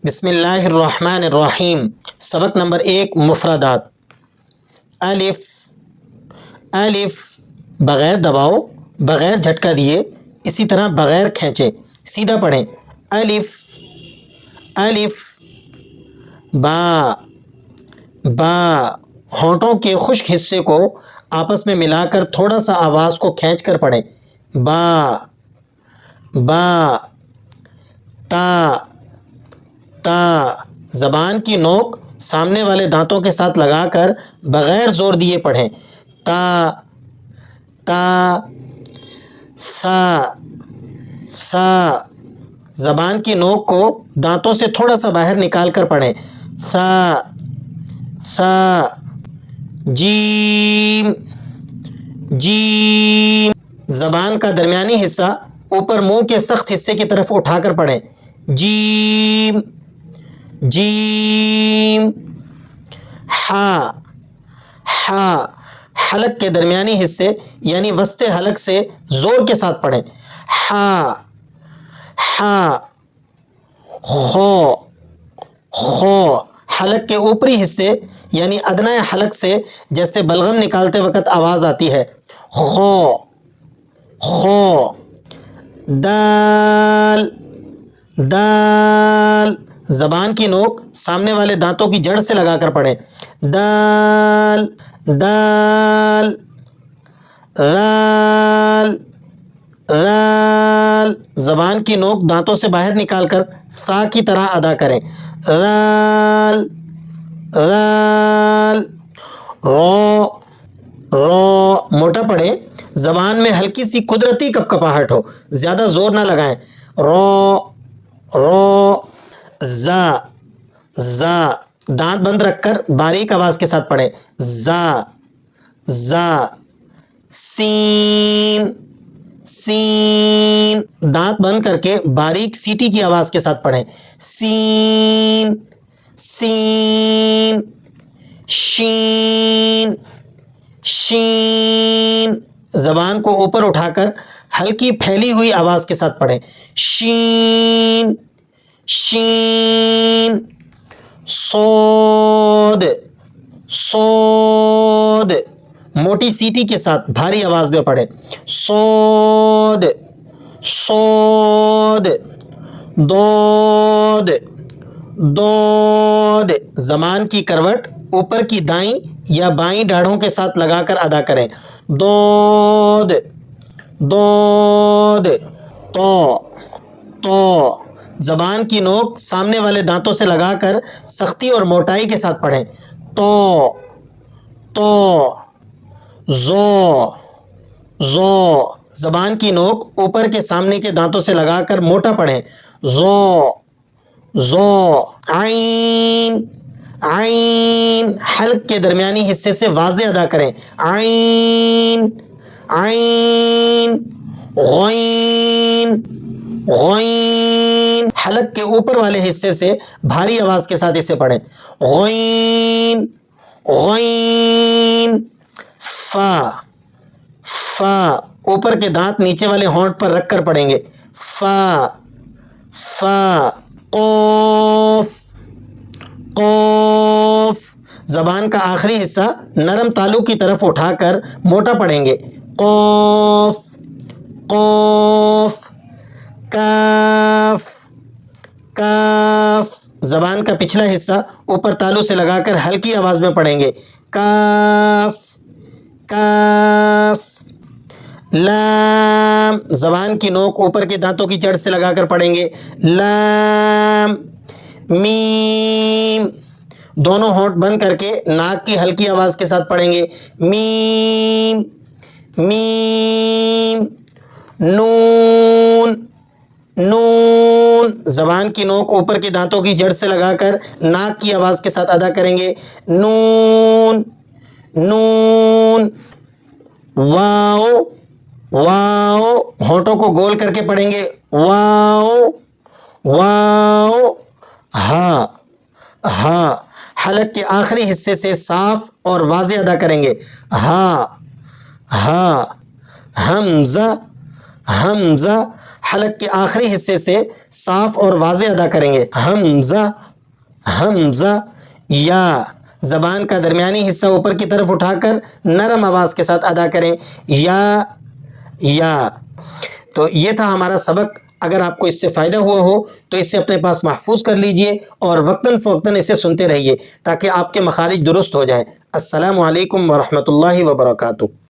بسم اللہ الرحمن الرحیم۔ سبق نمبر 1 مفردات۔ الف، الف بغیر دباؤ، بغیر جھٹکا دیے، اسی طرح بغیر کھینچے، سیدھا پڑھیں۔ الف، الف۔ با، با ہونٹوں کے خشک حصے کو آپس میں ملا کر تھوڑا سا آواز کو کھینچ کر پڑھیں۔ با، با۔ تا، تا زبان کی نوک سامنے والے دانتوں کے ساتھ لگا کر بغیر زور دیے پڑھیں۔ تا، تا۔ سا، سا زبان کی نوک کو دانتوں سے تھوڑا سا باہر نکال کر پڑھیں۔ سا، سا۔ جیم، جیم زبان کا درمیانی حصہ اوپر منہ کے سخت حصے کی طرف اٹھا کر پڑھیں۔ جیم، جیم۔ ہا، ہا حلق کے درمیانی حصے یعنی وسط حلق سے زور کے ساتھ پڑھیں۔ ہا، ہا۔ خو، خو حلق کے اوپری حصے یعنی ادنیٰ حلق سے جیسے بلغم نکالتے وقت آواز آتی ہے۔ خو، خو۔ دال، دال زبان کی نوک سامنے والے دانتوں کی جڑ سے لگا کر پڑھیں۔ دال، دال۔ ذال، ذال زبان کی نوک دانتوں سے باہر نکال کر سا کی طرح ادا کریں۔ ذال، ذال۔ رو، رو موٹا پڑھیں، زبان میں ہلکی سی قدرتی کپکپاہٹ ہو، زیادہ زور نہ لگائیں۔ رو، رو۔ زا، زا دانت بند رکھ کر باریک آواز کے ساتھ پڑھیں۔ زا، زا۔ سین، سین دانت بند کر کے باریک سیٹی کی آواز کے ساتھ پڑھیں۔ سین، سین۔ شین، شین زبان کو اوپر اٹھا کر ہلکی پھیلی ہوئی آواز کے ساتھ پڑھیں۔ شین، شین۔ صاد، صاد موٹی سیٹی کے ساتھ بھاری آواز میں پڑھیں۔ صاد، صاد۔ ضاد، ضاد زبان کی کروٹ اوپر کی دائیں یا بائیں ڈاڑھوں کے ساتھ لگا کر ادا کریں۔ ضاد، ضاد۔ تو، تو زبان کی نوک سامنے والے دانتوں سے لگا کر سختی اور موٹائی کے ساتھ پڑھیں۔ تو، تو۔ زو، زو زبان کی نوک اوپر کے سامنے کے دانتوں سے لگا کر موٹا پڑھیں۔ زو، زو۔ عین، عین حلق کے درمیانی حصے سے واضح ادا کریں۔ عین، عین۔ غین، غین حلق کے اوپر والے حصے سے بھاری آواز کے ساتھ اسے پڑھیں۔ غین، غین۔ فا، فا اوپر کے دانت نیچے والے ہونٹ پر رکھ کر پڑھیں گے۔ فا، فا۔ قوف، قوف زبان کا آخری حصہ نرم تالو کی طرف اٹھا کر موٹا پڑھیں گے۔ قوف، قوف۔ کاف، کاف زبان کا پچھلا حصہ اوپر تالو سے لگا کر ہلکی آواز میں پڑھیں گے۔ کاف، کاف۔ لام زبان کی نوک اوپر کے دانتوں کی جڑ سے لگا کر پڑھیں گے۔ لام۔ میم دونوں ہونٹ بند کر کے ناک کی ہلکی آواز کے ساتھ پڑھیں گے۔ میم، میم۔ نون، نون زبان کی نوک اوپر کے دانتوں کی جڑ سے لگا کر ناک کی آواز کے ساتھ ادا کریں گے۔ نون، نون۔ واؤ، واؤ ہونٹوں کو گول کر کے پڑھیں گے۔ واؤ، واؤ۔ ہاں، ہاں حلق کے آخری حصے سے صاف اور واضح ادا کریں گے۔ ہاں، ہاں۔ حمزہ، حمزہ حلق کے آخری حصے سے صاف اور واضح ادا کریں گے. حمزہ حمزہ. یا زبان کا درمیانی حصہ اوپر کی طرف اٹھا کر نرم آواز کے ساتھ ادا کریں. یا. تو یہ تھا ہمارا سبق. اگر آپ کو اس سے فائدہ ہوا ہو تو اسے اپنے پاس محفوظ کر لیجئے اور وقتاً فوقتاً اسے سنتے رہیے تاکہ آپ کے مخارج درست ہو جائیں. السلام علیکم ورحمۃ اللہ وبرکاتہ.